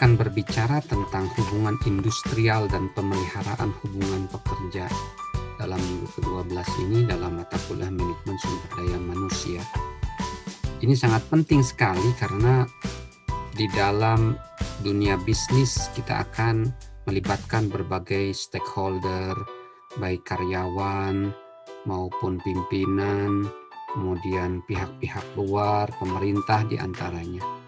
akan berbicara tentang hubungan industrial dan pemeliharaan hubungan pekerja dalam minggu ke-12 ini dalam mata kuliah manajemen sumber daya manusia. Ini sangat penting sekali karena di dalam dunia bisnis kita akan melibatkan berbagai stakeholder, baik karyawan maupun pimpinan, kemudian pihak-pihak luar, pemerintah diantaranya.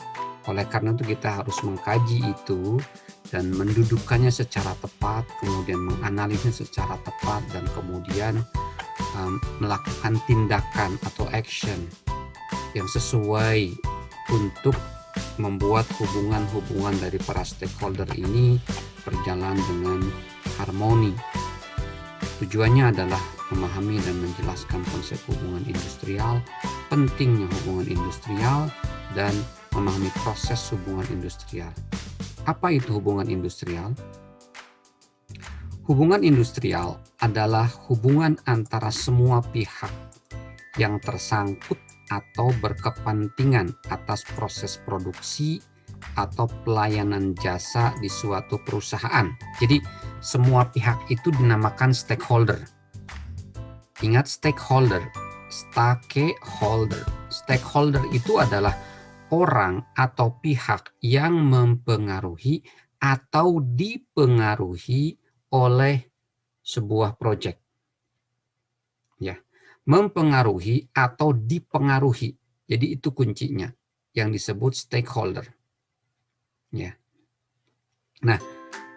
Oleh karena itu kita harus mengkaji itu dan mendudukkannya secara tepat, kemudian menganalisnya secara tepat, dan kemudian melakukan tindakan atau action yang sesuai untuk membuat hubungan-hubungan dari para stakeholder ini berjalan dengan harmoni. Tujuannya adalah memahami dan menjelaskan konsep hubungan industrial, pentingnya hubungan industrial, dan memahami proses hubungan industrial. Apa itu hubungan industrial? Hubungan industrial adalah hubungan antara semua pihak yang tersangkut atau berkepentingan atas proses produksi atau pelayanan jasa di suatu perusahaan. Jadi semua pihak itu dinamakan stakeholder. Ingat stakeholder. Stakeholder itu adalah orang atau pihak yang mempengaruhi atau dipengaruhi oleh sebuah proyek. Ya, mempengaruhi atau dipengaruhi. Jadi itu kuncinya yang disebut stakeholder. Ya. Nah,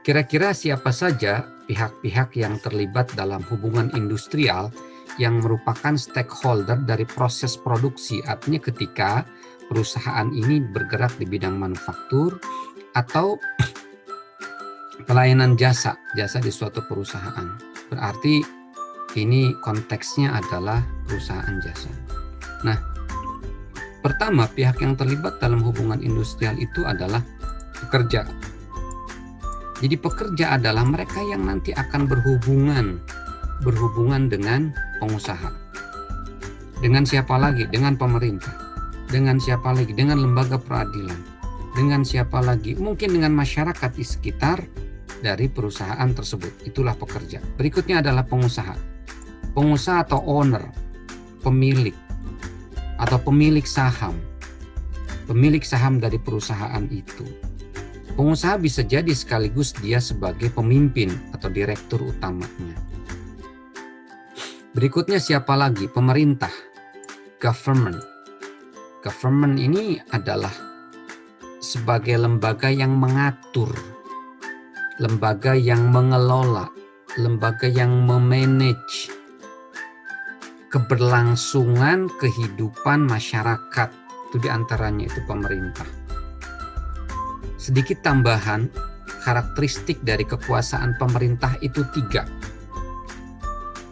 kira-kira siapa saja pihak-pihak yang terlibat dalam hubungan industrial yang merupakan stakeholder dari proses produksi? Artinya ketika perusahaan ini bergerak di bidang manufaktur atau pelayanan jasa di suatu perusahaan. Berarti ini konteksnya adalah perusahaan jasa. Nah, pertama pihak yang terlibat dalam hubungan industrial itu adalah pekerja. Jadi pekerja adalah mereka yang nanti akan berhubungan dengan pengusaha. Dengan siapa lagi? Dengan pemerintah. Dengan siapa lagi? Dengan lembaga peradilan. Dengan siapa lagi? Mungkin dengan masyarakat di sekitar dari perusahaan tersebut. Itulah pekerja. Berikutnya adalah pengusaha. Pengusaha atau owner, pemilik atau pemilik saham. Pemilik saham dari perusahaan itu. Pengusaha bisa jadi sekaligus dia sebagai pemimpin atau direktur utamanya. Berikutnya siapa lagi? Pemerintah, government. Government ini adalah sebagai lembaga yang mengatur, lembaga yang mengelola, lembaga yang memanage keberlangsungan kehidupan masyarakat. Itu diantaranya itu pemerintah. Sedikit tambahan, karakteristik dari kekuasaan pemerintah itu 3.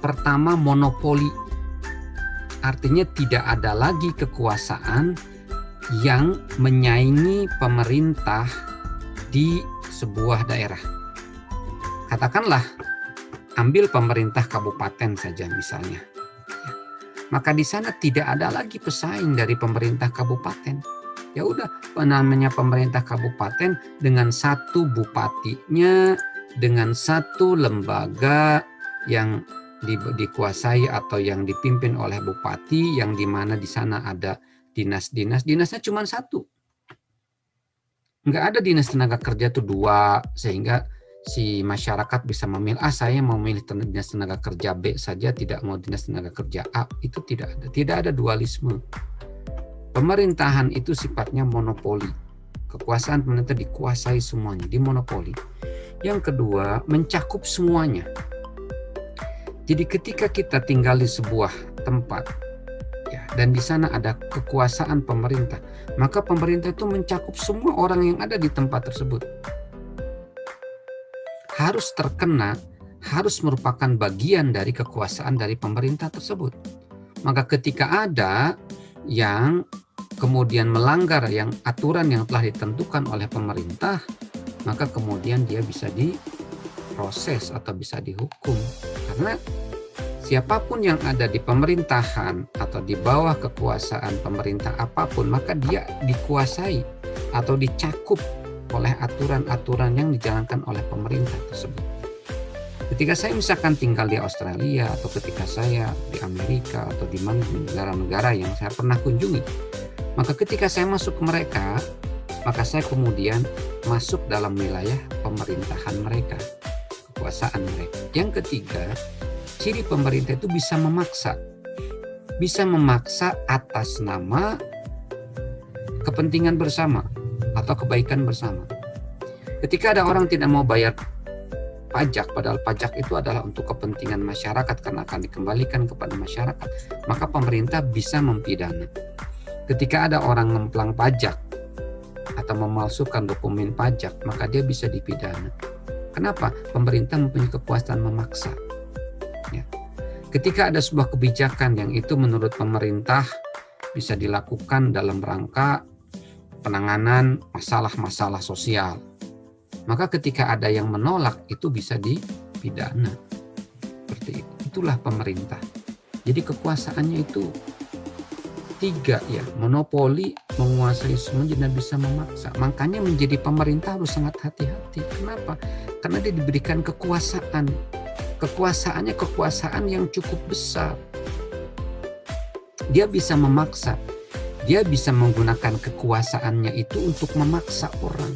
Pertama, monopoli. Artinya tidak ada lagi kekuasaan yang menyaingi pemerintah di sebuah daerah. Katakanlah, ambil pemerintah kabupaten saja misalnya. Maka di sana tidak ada lagi pesaing dari pemerintah kabupaten. Ya udah, namanya pemerintah kabupaten dengan satu bupatinya, dengan satu lembaga yang dikuasai atau yang dipimpin oleh bupati, yang dimana di sana ada dinasnya cuma 1. Nggak ada dinas tenaga kerja itu 2, sehingga si masyarakat bisa memilih, saya mau memilih dinas tenaga kerja B saja, tidak mau dinas tenaga kerja A. Itu tidak ada dualisme. Pemerintahan itu sifatnya monopoli. Kekuasaan pemerintah dikuasai semuanya, dimonopoli. Yang kedua, mencakup semuanya. Jadi ketika kita tinggal di sebuah tempat, ya, dan di sana ada kekuasaan pemerintah, maka pemerintah itu mencakup semua orang yang ada di tempat tersebut. Harus terkena, harus merupakan bagian dari kekuasaan dari pemerintah tersebut. Maka ketika ada yang kemudian melanggar yang aturan yang telah ditentukan oleh pemerintah, maka kemudian dia bisa diproses atau bisa dihukum. Karena siapapun yang ada di pemerintahan atau di bawah kekuasaan pemerintah apapun, maka dia dikuasai atau dicakup oleh aturan-aturan yang dijalankan oleh pemerintah tersebut. Ketika saya misalkan tinggal di Australia atau ketika saya di Amerika atau di mana negara-negara yang saya pernah kunjungi, maka ketika saya masuk ke mereka, maka saya kemudian masuk dalam wilayah pemerintahan mereka, kekuasaan mereka. Yang ketiga, ciri pemerintah itu bisa memaksa atas nama kepentingan bersama atau kebaikan bersama. Ketika ada orang tidak mau bayar pajak, padahal pajak itu adalah untuk kepentingan masyarakat karena akan dikembalikan kepada masyarakat, maka pemerintah bisa mempidana. Ketika ada orang ngemplang pajak atau memalsukan dokumen pajak, maka dia bisa dipidana. Kenapa? Pemerintah mempunyai kekuasaan memaksa. Ya. Ketika ada sebuah kebijakan yang itu menurut pemerintah bisa dilakukan dalam rangka penanganan masalah-masalah sosial, maka ketika ada yang menolak itu bisa dipidana. Seperti itu. Itulah pemerintah. Jadi kekuasaannya itu 3 ya, monopoli, menguasai semua, dan bisa memaksa. Makanya menjadi pemerintah harus sangat hati-hati. Kenapa? Karena dia diberikan kekuasaan. Kekuasaannya kekuasaan yang cukup besar. Dia bisa memaksa. Dia bisa menggunakan kekuasaannya itu untuk memaksa orang.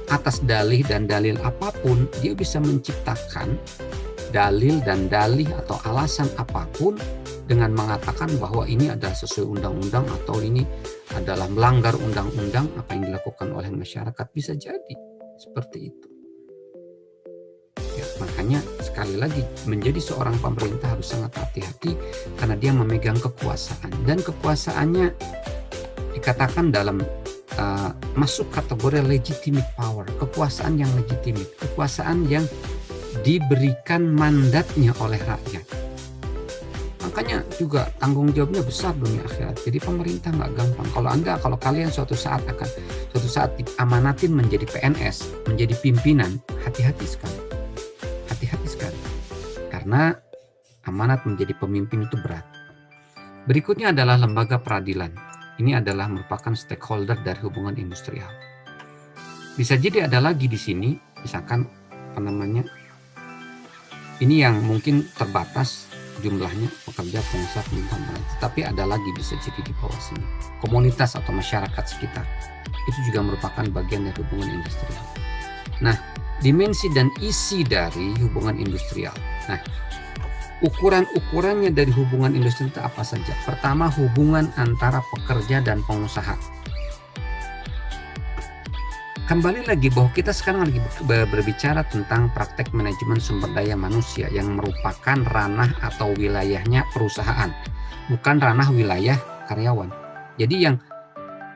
Atas dalih dan dalil apapun, dia bisa menciptakan dalil dan dalih atau alasan apapun dengan mengatakan bahwa ini adalah sesuai undang-undang atau ini adalah melanggar undang-undang apa yang dilakukan oleh masyarakat. Bisa jadi seperti itu. Ya, makanya sekali lagi menjadi seorang pemerintah harus sangat hati-hati karena dia memegang kekuasaan, dan kekuasaannya dikatakan dalam masuk kategori legitimate power, kekuasaan yang legitimate, kekuasaan yang diberikan mandatnya oleh rakyat. Makanya juga tanggung jawabnya besar dunia akhirat. Jadi pemerintah nggak gampang. Kalau kalian suatu saat diamanatin menjadi PNS, menjadi pimpinan, hati-hati sekali. Hati-hati sekali. Karena amanat menjadi pemimpin itu berat. Berikutnya adalah lembaga peradilan. Ini adalah merupakan stakeholder dari hubungan industrial. Bisa jadi ada lagi di sini, misalkan ini yang mungkin terbatas jumlahnya, pekerja, pengusaha, pemerintah, tapi ada lagi bisa jadi di bawah sini. Komunitas atau masyarakat sekitar, itu juga merupakan bagian dari hubungan industrial. Nah, dimensi dan isi dari hubungan industrial. Nah, ukuran-ukurannya dari hubungan industrial itu apa saja? Pertama, hubungan antara pekerja dan pengusaha. Kembali lagi bahwa kita sekarang lagi berbicara tentang praktek manajemen sumber daya manusia yang merupakan ranah atau wilayahnya perusahaan, bukan ranah wilayah karyawan. Jadi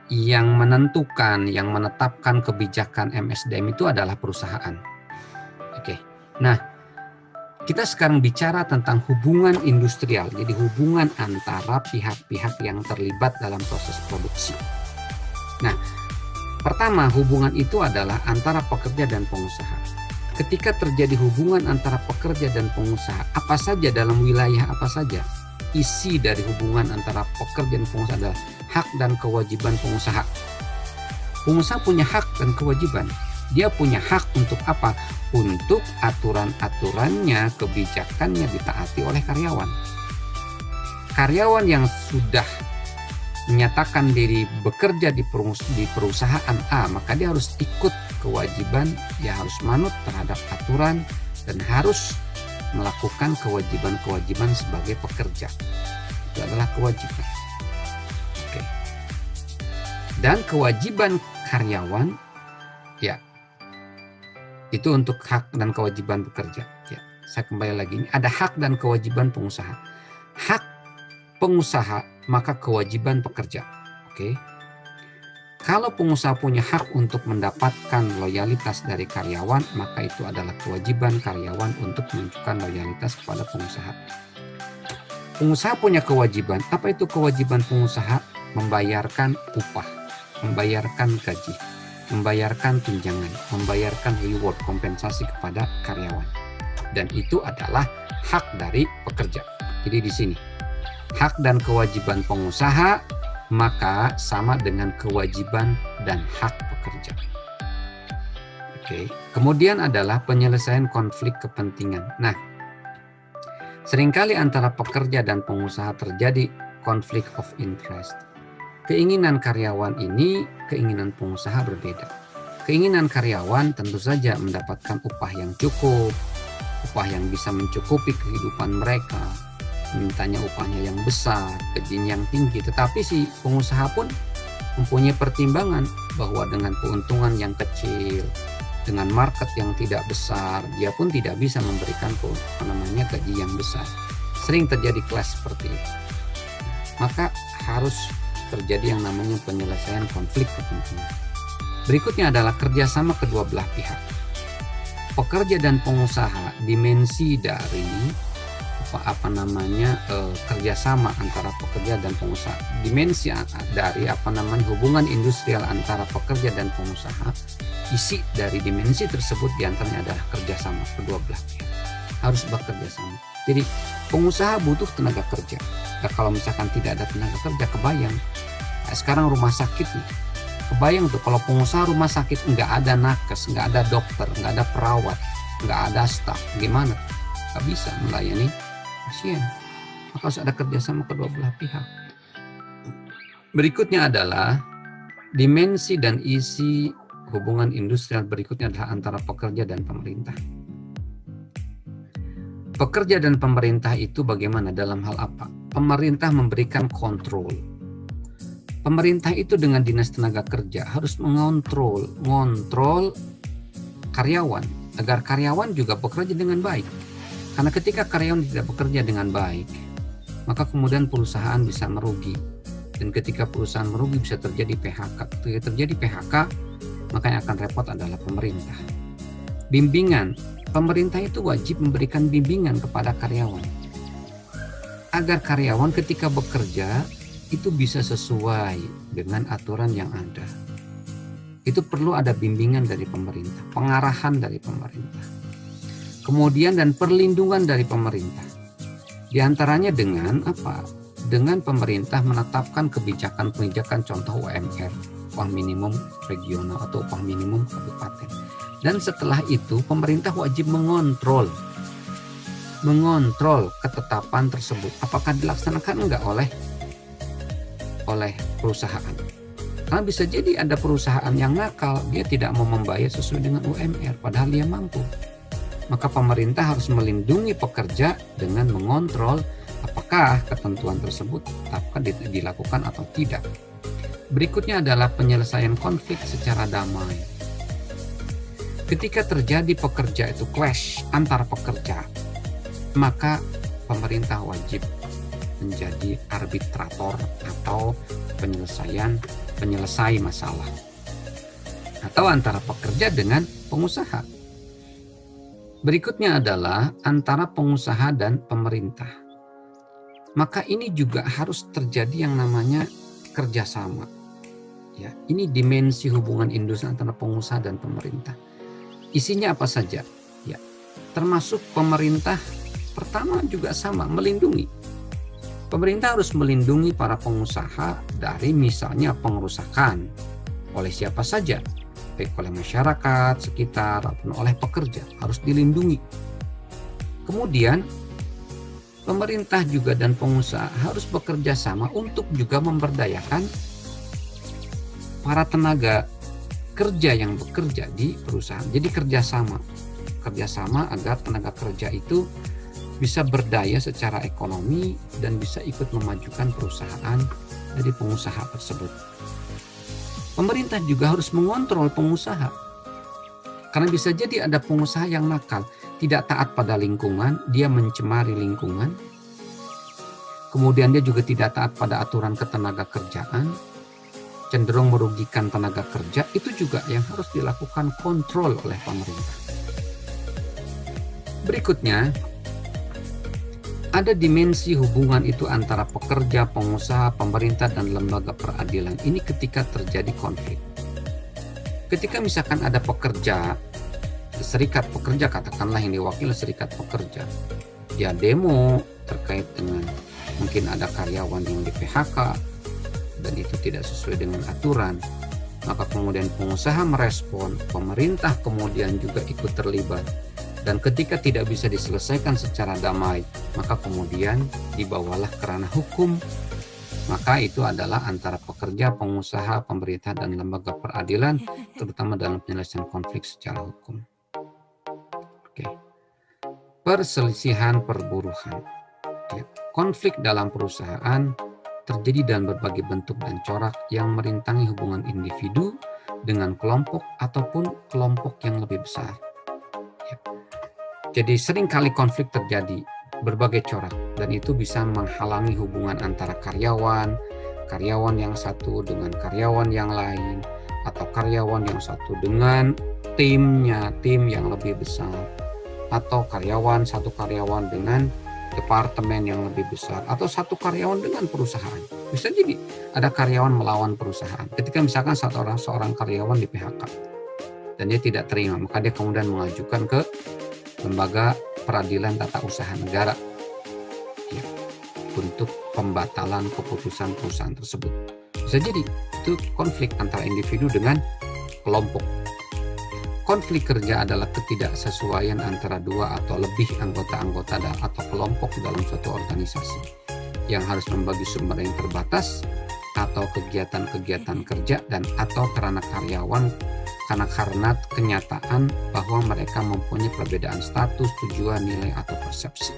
yang menentukan, yang menetapkan kebijakan MSDM itu adalah perusahaan. Oke. Nah, kita sekarang bicara tentang hubungan industrial, jadi hubungan antara pihak-pihak yang terlibat dalam proses produksi. Nah, pertama, hubungan itu adalah antara pekerja dan pengusaha. Ketika terjadi hubungan antara pekerja dan pengusaha, apa saja dalam wilayah apa saja, isi dari hubungan antara pekerja dan pengusaha adalah hak dan kewajiban pengusaha. Pengusaha punya hak dan kewajiban. Dia punya hak untuk apa? Untuk aturan-aturannya, kebijakannya ditaati oleh karyawan. Karyawan yang sudah menyatakan diri bekerja di perusahaan A, maka dia harus ikut kewajiban, dia harus manut terhadap aturan dan harus melakukan kewajiban-kewajiban sebagai pekerja. Itu adalah kewajiban. Oke. Dan kewajiban karyawan, ya, itu untuk hak dan kewajiban bekerja. Ya, saya kembali lagi, ini ada hak dan kewajiban pengusaha. Hak pengusaha, maka kewajiban pekerja. Oke. Kalau pengusaha punya hak untuk mendapatkan loyalitas dari karyawan, maka itu adalah kewajiban karyawan untuk menunjukkan loyalitas kepada pengusaha. Pengusaha punya kewajiban. Apa itu kewajiban pengusaha? Membayarkan upah, membayarkan gaji, membayarkan tunjangan, membayarkan reward, kompensasi kepada karyawan. Dan itu adalah hak dari pekerja. Jadi di sini, hak dan kewajiban pengusaha maka sama dengan kewajiban dan hak pekerja. Oke. Kemudian adalah penyelesaian konflik kepentingan. Nah, seringkali antara pekerja dan pengusaha terjadi konflik of interest. Keinginan karyawan ini, keinginan pengusaha berbeda. Keinginan karyawan tentu saja mendapatkan upah yang cukup, upah yang bisa mencukupi kehidupan mereka, mintanya upahnya yang besar, gajinya yang tinggi. Tetapi si pengusaha pun mempunyai pertimbangan bahwa dengan keuntungan yang kecil, dengan market yang tidak besar, dia pun tidak bisa memberikan gaji yang besar. Sering terjadi clash seperti itu. Maka harus terjadi yang namanya penyelesaian konflik kepentingan. Berikutnya adalah kerjasama kedua belah pihak. Pekerja dan pengusaha, dimensi dari kerjasama antara pekerja dan pengusaha, dimensi dari hubungan industrial antara pekerja dan pengusaha. Isi dari dimensi tersebut diantaranya adalah kerjasama kedua belah pihak, harus bekerja sama. Jadi pengusaha butuh tenaga kerja. Nah, kalau misalkan tidak ada tenaga kerja, kebayang. Nah, sekarang rumah sakit nih, kebayang tuh kalau pengusaha rumah sakit nggak ada nakes, nggak ada dokter, nggak ada perawat, nggak ada staf, gimana? Nggak bisa melayani pasien. Maka harus ada kerjasama kedua belah pihak. Berikutnya adalah dimensi dan isi hubungan industrial berikutnya adalah antara pekerja dan pemerintah. Pekerja dan pemerintah itu bagaimana dalam hal apa? Pemerintah memberikan kontrol. Pemerintah itu dengan dinas tenaga kerja harus mengontrol karyawan agar karyawan juga bekerja dengan baik. Karena ketika karyawan tidak bekerja dengan baik, maka kemudian perusahaan bisa merugi. Dan ketika perusahaan merugi bisa terjadi PHK. Ketika terjadi PHK, maka yang akan repot adalah pemerintah. Bimbingan. Pemerintah itu wajib memberikan bimbingan kepada karyawan. Agar karyawan ketika bekerja itu bisa sesuai dengan aturan yang ada. Itu perlu ada bimbingan dari pemerintah, pengarahan dari pemerintah. Kemudian dan perlindungan dari pemerintah. Di antaranya dengan apa? Dengan pemerintah menetapkan kebijakan-kebijakan contoh UMR, upah minimum regional atau upah minimum kabupaten. Dan setelah itu pemerintah wajib mengontrol ketetapan tersebut. Apakah dilaksanakan enggak oleh perusahaan? Karena bisa jadi ada perusahaan yang nakal, dia tidak mau membayar sesuai dengan UMR, padahal dia mampu. Maka pemerintah harus melindungi pekerja dengan mengontrol apakah ketentuan tersebut dapat dilakukan atau tidak. Berikutnya adalah penyelesaian konflik secara damai. Ketika terjadi pekerja itu clash antar pekerja, maka pemerintah wajib menjadi arbitrator atau penyelesai masalah. Atau antara pekerja dengan pengusaha. Berikutnya adalah antara pengusaha dan pemerintah. Maka ini juga harus terjadi yang namanya kerjasama. Ya, ini dimensi hubungan industri antara pengusaha dan pemerintah. Isinya apa saja? Ya, termasuk pemerintah pertama juga sama, melindungi. Pemerintah harus melindungi para pengusaha dari misalnya pengerusakan oleh siapa saja, baik oleh masyarakat sekitar ataupun oleh pekerja, harus dilindungi. Kemudian pemerintah juga dan pengusaha harus bekerja sama untuk juga memberdayakan para tenaga kerja yang bekerja di perusahaan. Jadi kerjasama agar tenaga kerja itu bisa berdaya secara ekonomi dan bisa ikut memajukan perusahaan dari pengusaha tersebut. Pemerintah juga harus mengontrol pengusaha. Karena bisa jadi ada pengusaha yang nakal, tidak taat pada lingkungan, dia mencemari lingkungan. Kemudian dia juga tidak taat pada aturan ketenaga kerjaan, cenderung merugikan tenaga kerja. Itu juga yang harus dilakukan kontrol oleh pemerintah. Berikutnya, ada dimensi hubungan itu antara pekerja, pengusaha, pemerintah, dan lembaga peradilan. Ini ketika terjadi konflik. Ketika misalkan ada pekerja, serikat pekerja katakanlah yang diwakili serikat pekerja, dia demo terkait dengan mungkin ada karyawan yang di PHK dan itu tidak sesuai dengan aturan. maka kemudian pengusaha merespon, pemerintah kemudian juga ikut terlibat. Dan ketika tidak bisa diselesaikan secara damai, maka kemudian dibawalah ke ranah hukum. Maka itu adalah antara pekerja, pengusaha, pemerintah, dan lembaga peradilan, terutama dalam penyelesaian konflik secara hukum. Oke. Perselisihan perburuhan. Konflik dalam perusahaan terjadi dalam berbagai bentuk dan corak yang merintangi hubungan individu dengan kelompok ataupun kelompok yang lebih besar. Jadi seringkali konflik terjadi berbagai corak, dan itu bisa menghalangi hubungan antara karyawan yang satu dengan karyawan yang lain, atau karyawan yang satu dengan tim yang lebih besar, atau satu karyawan dengan departemen yang lebih besar, atau satu karyawan dengan perusahaan. Bisa jadi ada karyawan melawan perusahaan. Ketika misalkan seorang karyawan di PHK dan dia tidak terima, maka dia kemudian mengajukan ke lembaga peradilan tata usaha negara untuk pembatalan keputusan perusahaan tersebut. Bisa jadi itu konflik antara individu dengan kelompok. Konflik kerja adalah ketidaksesuaian antara dua atau lebih anggota-anggota atau kelompok dalam suatu organisasi yang harus membagi sumber yang terbatas atau kegiatan-kegiatan kerja dan atau karena kenyataan bahwa mereka mempunyai perbedaan status, tujuan, nilai, atau persepsi.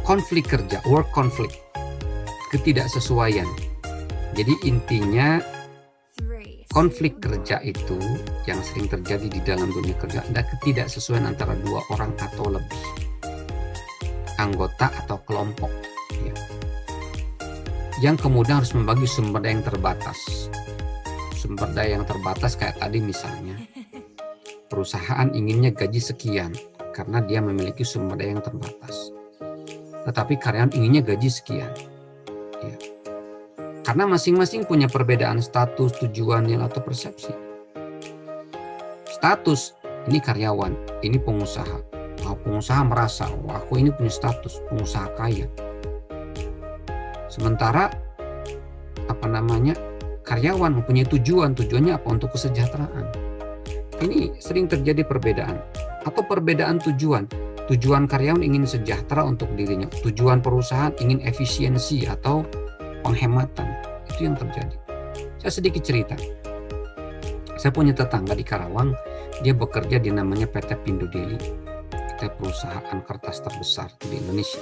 Konflik kerja, work conflict, ketidaksesuaian. Jadi intinya konflik kerja itu yang sering terjadi di dalam dunia kerja ada ketidaksesuaian antara dua orang atau lebih anggota atau kelompok yang kemudian harus membagi sumber daya yang terbatas. Sumber daya yang terbatas kayak tadi misalnya, perusahaan inginnya gaji sekian karena dia memiliki sumber daya yang terbatas. Tetapi karyawan inginnya gaji sekian. Ya. Karena masing-masing punya perbedaan status, tujuan, nilai, atau persepsi. Status, ini karyawan, ini pengusaha. Pengusaha merasa, aku ini punya status, pengusaha kaya. Sementara, karyawan mempunyai tujuannya apa? Untuk kesejahteraan. Ini sering terjadi perbedaan atau perbedaan tujuan. Tujuan karyawan ingin sejahtera untuk dirinya, tujuan perusahaan ingin efisiensi atau penghematan. Itu yang terjadi. Saya sedikit cerita. Saya punya tetangga di Karawang, dia bekerja di namanya PT Pindo Deli, PT perusahaan kertas terbesar di Indonesia.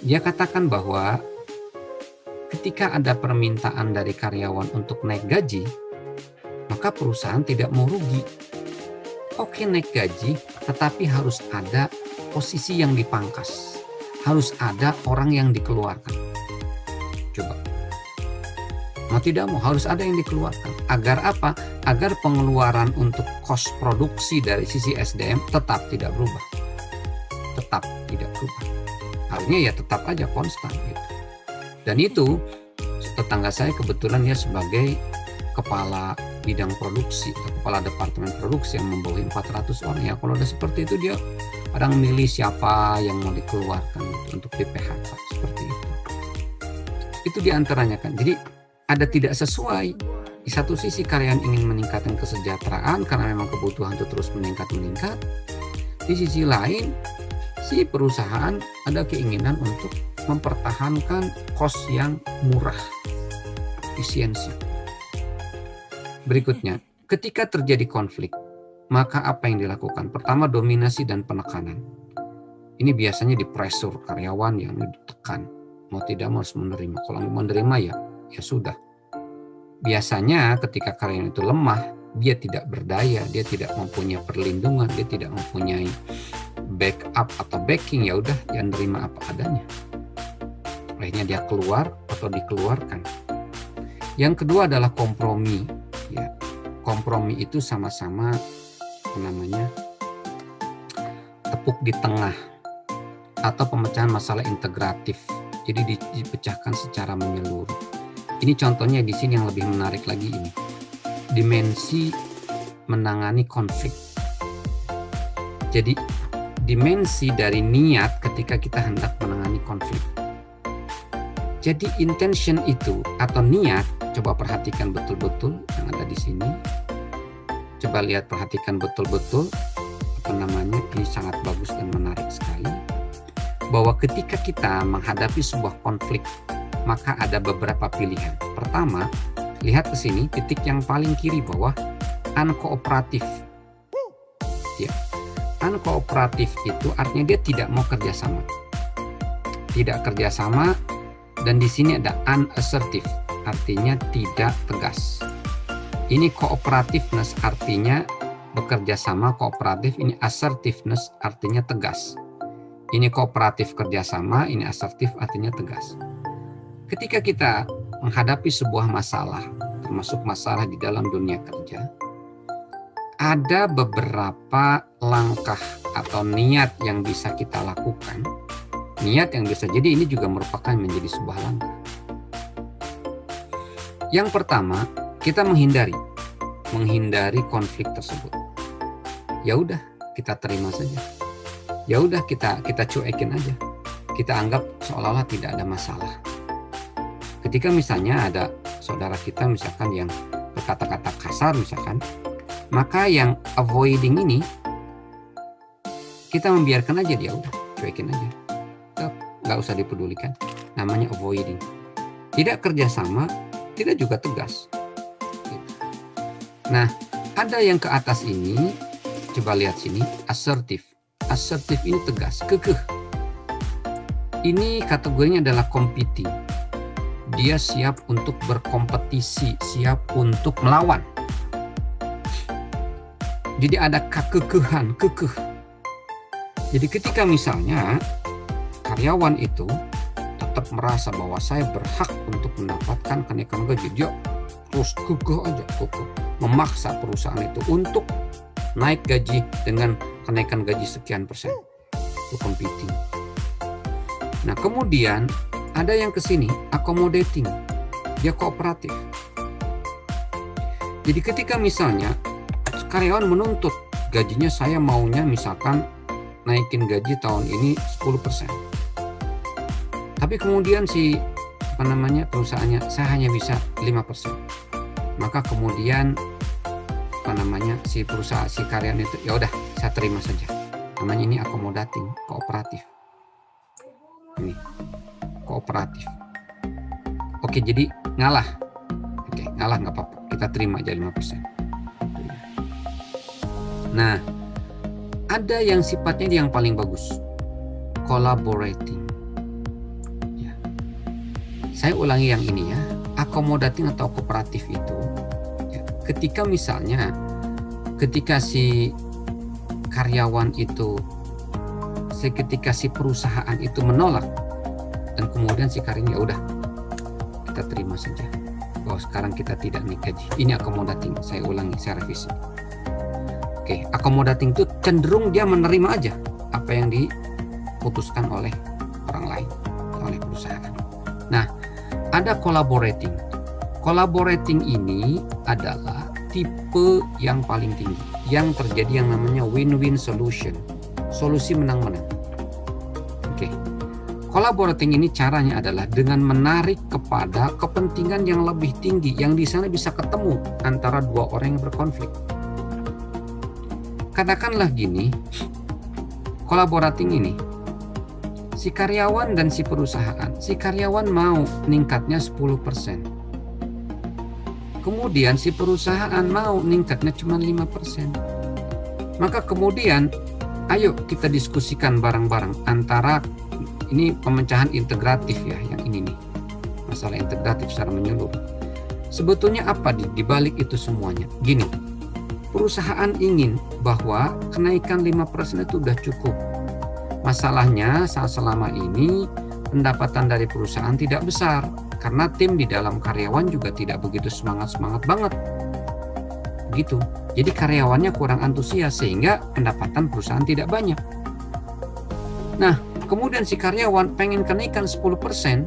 Dia katakan bahwa ketika ada permintaan dari karyawan untuk naik gaji, maka perusahaan tidak mau rugi. Oke, naik gaji, tetapi harus ada posisi yang dipangkas. Harus ada orang yang dikeluarkan. Coba. Mau tidak mau harus ada yang dikeluarkan. Agar apa? Agar pengeluaran untuk kos produksi dari sisi SDM tetap tidak berubah. Tetap tidak berubah. Artinya ya tetap aja konstan gitu. Dan itu tetangga saya kebetulan dia sebagai kepala bidang produksi atau kepala departemen produksi yang membawahi 400 orang. Ya kalau udah seperti itu dia kadang milih siapa yang mau dikeluarkan gitu, untuk di PHK seperti itu. Itu diantaranya kan. Jadi ada tidak sesuai. Di satu sisi karyawan ingin meningkatkan kesejahteraan karena memang kebutuhan itu terus meningkat. Di sisi lain si perusahaan ada keinginan untuk mempertahankan kos yang murah, efisiensi. Berikutnya, ketika terjadi konflik, maka apa yang dilakukan? Pertama, dominasi dan penekanan. Ini biasanya di pressure karyawan yang ditekan. Mau tidak mau harus menerima. Kalau mau menerima ya sudah. Biasanya ketika karyawan itu lemah, dia tidak berdaya, dia tidak mempunyai perlindungan, dia tidak mempunyai backup atau backing, ya udah dia nerima apa adanya. Akhirnya dia keluar atau dikeluarkan. Yang kedua adalah kompromi. Ya, kompromi itu sama-sama tepuk di tengah atau pemecahan masalah integratif. Jadi dipecahkan secara menyeluruh. Ini contohnya di sini yang lebih menarik lagi ini. Dimensi menangani konflik. Jadi dimensi dari niat ketika kita hendak menangani konflik. Jadi intention itu atau niat Coba perhatikan betul-betul yang ada di sini. Coba lihat, perhatikan betul-betul ini sangat bagus dan menarik sekali. Bahwa ketika kita menghadapi sebuah konflik, maka ada beberapa pilihan. Pertama, lihat ke sini, titik yang paling kiri bawah, unkooperatif. Ya, unkooperatif itu artinya dia tidak mau kerjasama. Tidak kerjasama, dan di sini ada unassertive, artinya tidak tegas. Ini cooperativeness artinya bekerja sama, kooperatif. Ini assertiveness artinya tegas. Ini kooperatif kerjasama, ini asertif artinya tegas. Ketika kita menghadapi sebuah masalah, termasuk masalah di dalam dunia kerja, ada beberapa langkah atau niat yang bisa kita lakukan. Niat yang bisa jadi ini juga merupakan menjadi sebuah langkah. Yang pertama, kita menghindari konflik tersebut. Ya udah, kita terima saja. Ya udah, kita cuekin aja. Kita anggap seolah-olah tidak ada masalah. Ketika misalnya ada saudara kita misalkan yang berkata-kata kasar misalkan, maka yang avoiding ini kita membiarkan aja, dia udah cuekin aja. Nggak usah dipedulikan. Namanya avoiding. Tidak kerjasama, tidak juga tegas. Nah, ada yang ke atas ini, coba lihat sini, assertif. Assertif ini tegas, kekeh. Ini kategorinya adalah competing. Dia siap untuk berkompetisi, siap untuk melawan. Jadi ada kekehan, kekeh. Jadi ketika misalnya karyawan itu tetap merasa bahwa saya berhak untuk mendapatkan kenaikan gaji, dia terus kekeh aja, kekeh. Memaksa perusahaan itu untuk naik gaji dengan kenaikan gaji sekian persen. Itu competing. Nah, kemudian ada yang ke sini accommodating. Dia kooperatif. Jadi ketika misalnya karyawan menuntut gajinya, saya maunya misalkan naikin gaji tahun ini 10%. Tapi kemudian perusahaannya saya hanya bisa 5%. Maka kemudian si karyawan itu ya udah saya terima saja. Namanya ini accommodating, kooperatif. Ini kooperatif. Oke, jadi ngalah. Oke, ngalah nggak apa-apa. Kita terima aja 5%. Nah, ada yang sifatnya yang paling bagus, collaborating. Ya. Saya ulangi yang ini ya. Accommodating atau kooperatif itu ya, ketika misalnya si karyawan itu, ketika si perusahaan itu menolak dan kemudian si karyawan ya udah kita terima saja bahwa sekarang kita tidak naik gaji. Ini accommodating. Saya ulangi, saya revisi. Oke, accommodating itu cenderung dia menerima aja apa yang diputuskan oleh orang lain, oleh perusahaan. Nah, ada collaborating. Collaborating ini adalah tipe yang paling tinggi, yang terjadi yang namanya win-win solution, solusi menang-menang. Oke, collaborating ini caranya adalah dengan menarik kepada kepentingan yang lebih tinggi, yang di sana bisa ketemu antara dua orang yang berkonflik. Katakanlah gini, collaborating ini, si karyawan dan si perusahaan, si karyawan mau ningkatnya 10%. Kemudian si perusahaan mau ningkatnya cuma 5%. Maka kemudian ayo kita diskusikan bareng-bareng antara, ini pemecahan integratif ya, yang ini nih. Masalah integratif secara menyeluruh. Sebetulnya apa di balik itu semuanya? Gini, perusahaan ingin bahwa kenaikan 5% itu udah cukup. Masalahnya saat selama ini pendapatan dari perusahaan tidak besar karena tim di dalam karyawan juga tidak begitu semangat banget. Gitu. Jadi karyawannya kurang antusias sehingga pendapatan perusahaan tidak banyak. Nah, kemudian si karyawan pengen kenaikan 10%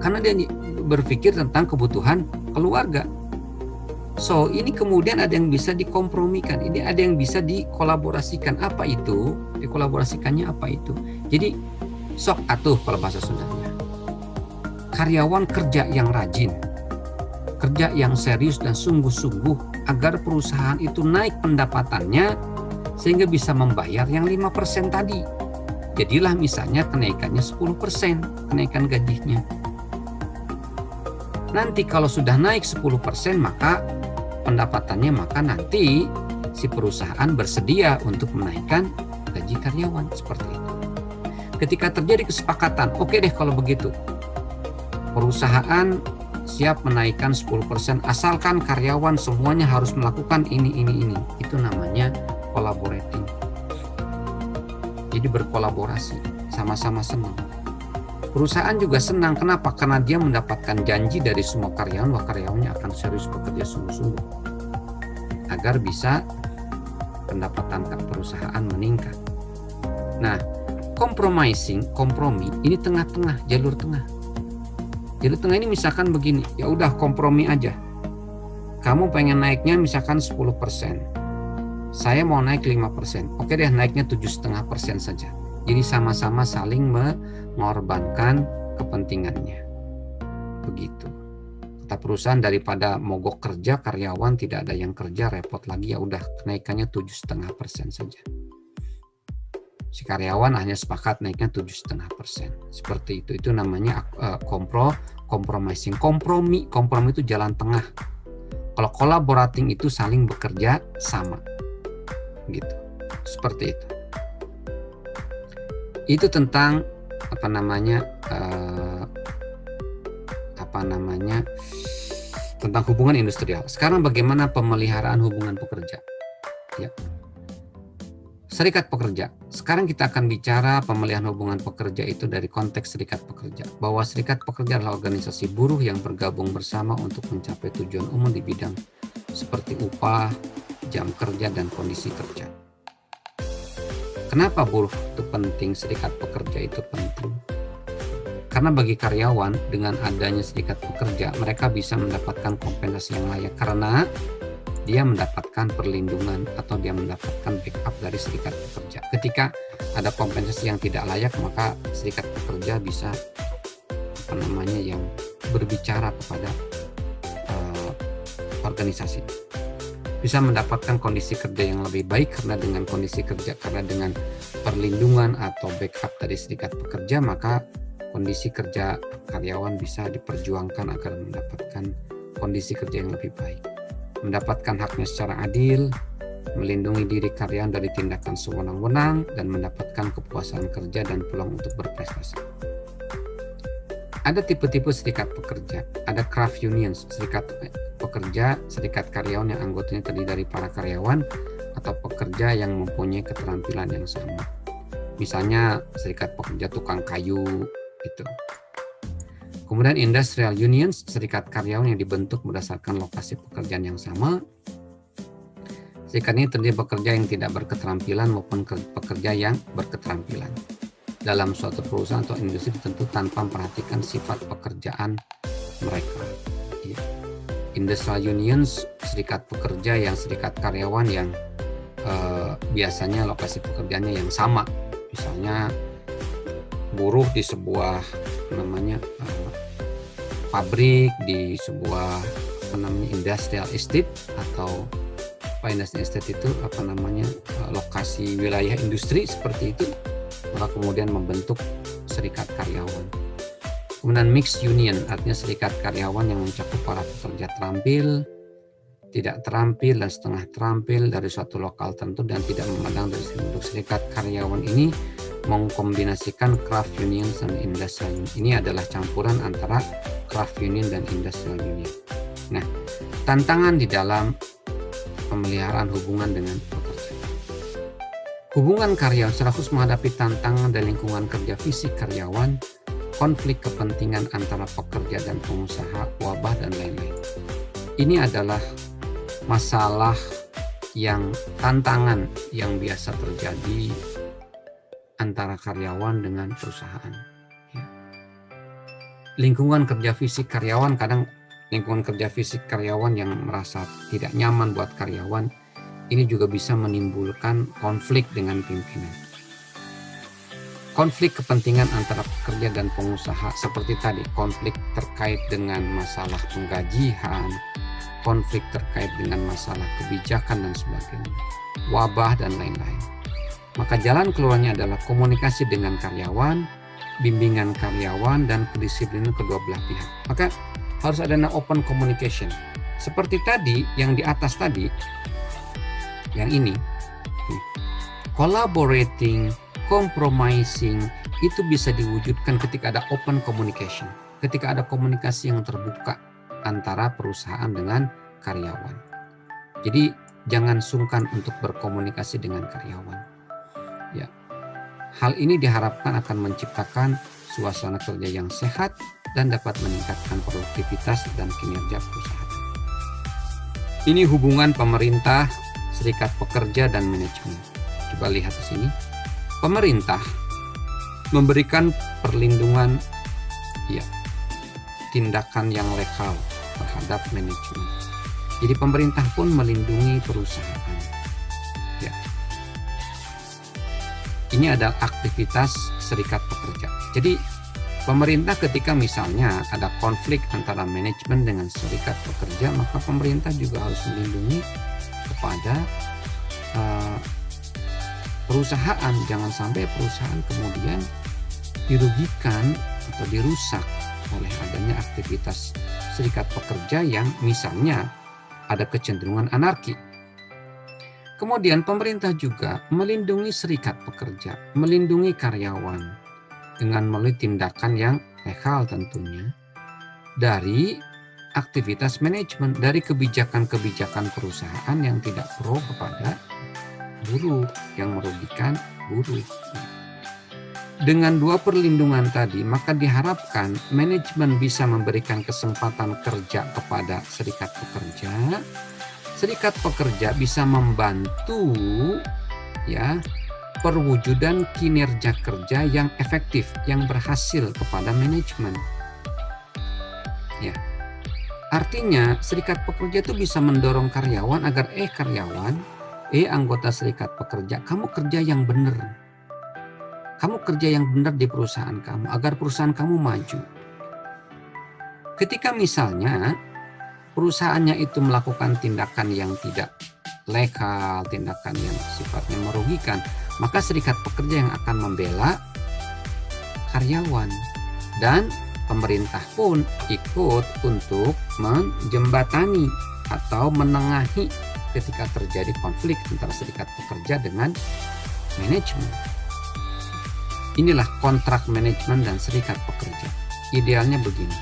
karena dia berpikir tentang kebutuhan keluarga. So, ini kemudian ada yang bisa dikompromikan, ini ada yang bisa dikolaborasikan. Apa itu? Dikolaborasikannya apa itu? Jadi, sok atuh kalau bahasa Sundanya. Karyawan kerja yang rajin, kerja yang serius dan sungguh-sungguh agar perusahaan itu naik pendapatannya sehingga bisa membayar yang 5% tadi. Jadilah misalnya kenaikannya 10% kenaikan gajinya. Nanti kalau sudah naik 10% maka pendapatannya, maka nanti si perusahaan bersedia untuk menaikkan gaji karyawan seperti itu. Ketika terjadi kesepakatan, oke deh kalau begitu. Perusahaan siap menaikkan 10% asalkan karyawan semuanya harus melakukan ini. Itu namanya collaborating. Jadi berkolaborasi, sama-sama senang. Perusahaan juga senang, kenapa? Karena dia mendapatkan janji dari semua karyawan bahwa karyawannya akan serius bekerja sungguh-sungguh agar bisa pendapatan perusahaan meningkat. Nah, kompromi ini tengah-tengah, jalur tengah. Jalur tengah ini misalkan begini, ya udah kompromi aja. Kamu pengen naiknya misalkan 10%. Saya mau naik 5%. Oke deh, naiknya 7,5% saja. Jadi sama-sama saling mengorbankan kepentingannya. Begitu. Kata perusahaan, daripada mogok kerja, karyawan tidak ada yang kerja, repot lagi, ya udah kenaikannya 7,5% saja. Si karyawan hanya sepakat naiknya 7,5%. Seperti itu. Itu namanya compromising. Kompromi itu jalan tengah. Kalau collaborating itu saling bekerja sama. Gitu. Seperti itu. Itu tentang tentang hubungan industrial. Sekarang bagaimana pemeliharaan hubungan pekerja? Ya. Serikat pekerja. Sekarang kita akan bicara pemeliharaan hubungan pekerja itu dari konteks serikat pekerja. Bahwa serikat pekerja adalah organisasi buruh yang bergabung bersama untuk mencapai tujuan umum di bidang seperti upah, jam kerja, dan kondisi kerja. Kenapa buruh itu penting, serikat pekerja itu penting? Karena bagi karyawan, dengan adanya serikat pekerja, mereka bisa mendapatkan kompensasi yang layak karena dia mendapatkan perlindungan atau dia mendapatkan backup dari serikat pekerja. Ketika ada kompensasi yang tidak layak, maka serikat pekerja bisa yang berbicara kepada organisasi. Bisa mendapatkan kondisi kerja yang lebih baik karena dengan perlindungan atau backup dari serikat pekerja, maka kondisi kerja karyawan bisa diperjuangkan agar mendapatkan kondisi kerja yang lebih baik. Mendapatkan haknya secara adil, melindungi diri karyawan dari tindakan sewenang-wenang, dan mendapatkan kepuasan kerja dan peluang untuk berprestasi. Ada tipe-tipe serikat pekerja. Ada craft unions, serikat pekerja, serikat karyawan yang anggotanya terdiri dari para karyawan atau pekerja yang mempunyai keterampilan yang sama. Misalnya serikat pekerja tukang kayu itu. Kemudian industrial unions, serikat karyawan yang dibentuk berdasarkan lokasi pekerjaan yang sama. Serikat ini terdiri pekerja yang tidak berketerampilan maupun pekerja yang berketerampilan dalam suatu perusahaan atau industri tentu tanpa memperhatikan sifat pekerjaan mereka. Industrial unions, serikat pekerja yang serikat karyawan yang biasanya lokasi pekerjaannya yang sama. Misalnya buruh di sebuah pabrik, di sebuah industrial estate atau industrial estate itu lokasi wilayah industri seperti itu, maka kemudian membentuk serikat karyawan. Kemudian mixed union, artinya serikat karyawan yang mencakup para pekerja terampil, tidak terampil, dan setengah terampil dari suatu lokal tertentu dan tidak memandang dari bentuk serikat karyawan ini mengkombinasikan craft union dan industrial union. Ini adalah campuran antara craft union dan industrial union. Nah, tantangan di dalam pemeliharaan hubungan dengan pekerja. Hubungan karyawan secara khusus menghadapi tantangan dari lingkungan kerja fisik karyawan, konflik kepentingan antara pekerja dan pengusaha, wabah, dan lain-lain. Ini adalah masalah tantangan yang biasa terjadi antara karyawan dengan perusahaan. Lingkungan kerja fisik karyawan, kadang lingkungan kerja fisik karyawan yang merasa tidak nyaman buat karyawan, ini juga bisa menimbulkan konflik dengan pimpinan. konflik kepentingan antara pekerja dan pengusaha seperti tadi, konflik terkait dengan masalah penggajian, konflik terkait dengan masalah kebijakan dan sebagainya, wabah dan lain-lain. Maka jalan keluarnya adalah komunikasi dengan karyawan, bimbingan karyawan, dan kedisiplinan kedua belah pihak. Maka harus ada open communication. Seperti tadi, yang di atas tadi, yang ini, collaborating, compromising, itu bisa diwujudkan ketika ada open communication, ketika ada komunikasi yang terbuka antara perusahaan dengan karyawan. Jadi jangan sungkan untuk berkomunikasi dengan karyawan. Ya, hal ini diharapkan akan menciptakan suasana kerja yang sehat dan dapat meningkatkan produktivitas dan kinerja perusahaan. Ini hubungan pemerintah, serikat pekerja, dan manajemen. Coba lihat di sini. Pemerintah memberikan perlindungan, ya, tindakan yang legal terhadap manajemen. Jadi pemerintah pun melindungi perusahaan. Ya. Ini adalah aktivitas serikat pekerja. Jadi pemerintah ketika misalnya ada konflik antara manajemen dengan serikat pekerja, maka pemerintah juga harus melindungi kepada perusahaan. Jangan sampai perusahaan kemudian dirugikan atau dirusak oleh adanya aktivitas serikat pekerja yang misalnya ada kecenderungan anarki. Kemudian pemerintah juga melindungi serikat pekerja, melindungi karyawan dengan melalui tindakan yang legal tentunya dari aktivitas manajemen, dari kebijakan-kebijakan perusahaan yang tidak pro kepada buruh, yang merugikan buruh. Dengan dua perlindungan tadi, maka diharapkan manajemen bisa memberikan kesempatan kerja kepada serikat pekerja. Serikat pekerja bisa membantu, ya, perwujudan kinerja kerja yang efektif, yang berhasil kepada manajemen. Ya. Artinya serikat pekerja itu bisa mendorong karyawan agar anggota serikat pekerja, kamu kerja yang benar. Kamu kerja yang benar di perusahaan kamu agar perusahaan kamu maju. Ketika misalnya perusahaannya itu melakukan tindakan yang tidak legal, tindakan yang sifatnya merugikan, maka serikat pekerja yang akan membela karyawan, dan pemerintah pun ikut untuk menjembatani atau menengahi ketika terjadi konflik antara serikat pekerja dengan manajemen. Inilah kontrak manajemen dan serikat pekerja. Idealnya begini.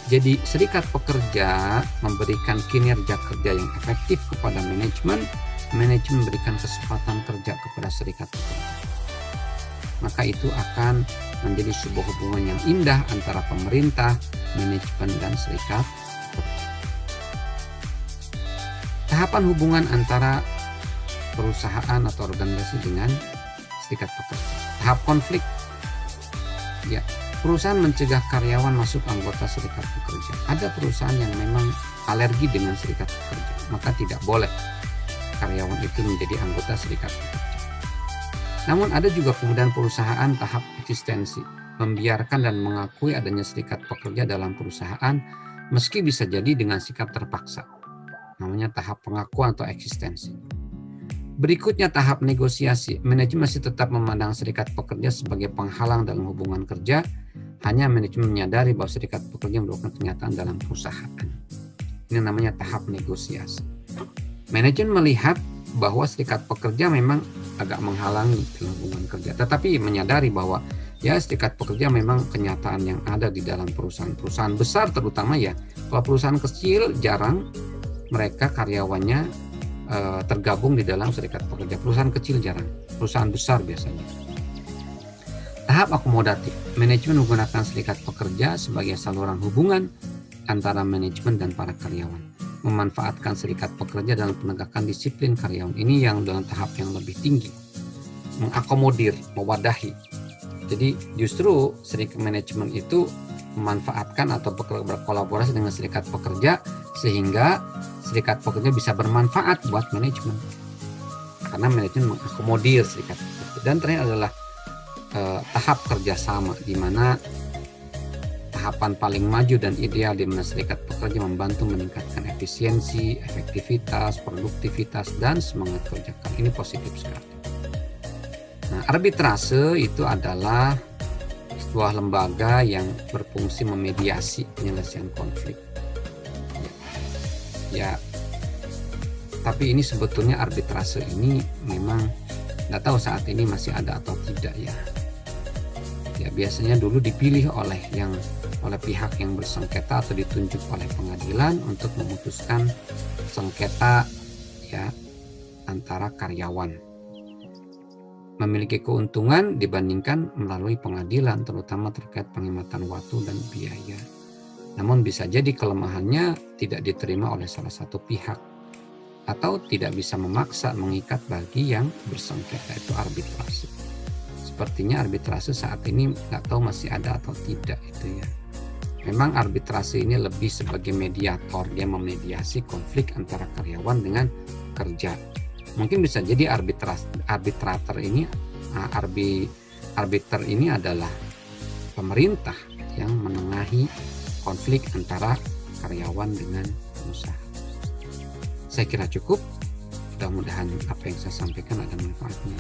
Jadi serikat pekerja memberikan kinerja kerja yang efektif kepada manajemen, manajemen memberikan kesempatan kerja kepada serikat pekerja. Maka itu akan menjadi sebuah hubungan yang indah antara pemerintah, manajemen, dan serikat pekerja. Tahapan hubungan antara perusahaan atau organisasi dengan serikat pekerja. Tahap konflik, ya, perusahaan mencegah karyawan masuk anggota serikat pekerja. Ada perusahaan yang memang alergi dengan serikat pekerja, maka tidak boleh karyawan itu menjadi anggota serikat pekerja. Namun ada juga kemudian perusahaan tahap eksistensi, membiarkan dan mengakui adanya serikat pekerja dalam perusahaan meski bisa jadi dengan sikap terpaksa. Namanya tahap pengakuan atau eksistensi. Berikutnya tahap negosiasi. Manajemen masih tetap memandang serikat pekerja sebagai penghalang dalam hubungan kerja. Hanya manajemen menyadari bahwa serikat pekerja melakukan kenyataan dalam perusahaan. Ini namanya tahap negosiasi. Manajemen melihat bahwa serikat pekerja memang agak menghalangi dalam hubungan kerja, tetapi menyadari bahwa ya serikat pekerja memang kenyataan yang ada di dalam perusahaan besar, terutama ya. Kalau perusahaan kecil jarang mereka karyawannya tergabung di dalam serikat pekerja. Perusahaan kecil jarang, perusahaan besar biasanya. Tahap akomodatif. Manajemen menggunakan serikat pekerja sebagai saluran hubungan antara manajemen dan para karyawan. Memanfaatkan serikat pekerja dalam penegakan disiplin karyawan. Ini yang dalam tahap yang lebih tinggi. Mengakomodir, mewadahi. Jadi justru serikat manajemen itu memanfaatkan atau berkolaborasi dengan serikat pekerja sehingga serikat pekerja bisa bermanfaat buat manajemen. Karena manajemen mengakomodir serikat pekerja. Dan terakhir adalah tahap kerjasama, di mana tahapan paling maju dan ideal di mana serikat pekerja membantu meningkatkan efisiensi, efektivitas, produktivitas, dan semangat kerja. Ini positif sekali. Nah, arbitrase itu adalah sebuah lembaga yang berfungsi memediasi penyelesaian konflik. Ya, tapi ini sebetulnya arbitrase ini memang nggak tahu saat ini masih ada atau tidak ya. Ya, biasanya dulu dipilih oleh pihak yang bersengketa atau ditunjuk oleh pengadilan untuk memutuskan sengketa ya antara karyawan. Memiliki keuntungan dibandingkan melalui pengadilan, terutama terkait penghematan waktu dan biaya. Namun bisa jadi kelemahannya tidak diterima oleh salah satu pihak atau tidak bisa memaksa mengikat bagi yang bersengketa, itu arbitrase. Sepertinya arbitrase saat ini nggak tahu masih ada atau tidak itu ya. Memang arbitrase ini lebih sebagai mediator, dia memediasi konflik antara karyawan dengan kerja. Mungkin bisa jadi arbiter ini adalah pemerintah yang menengahi konflik antara karyawan dengan pengusaha. Saya kira cukup. Mudah-mudahan apa yang saya sampaikan ada manfaatnya.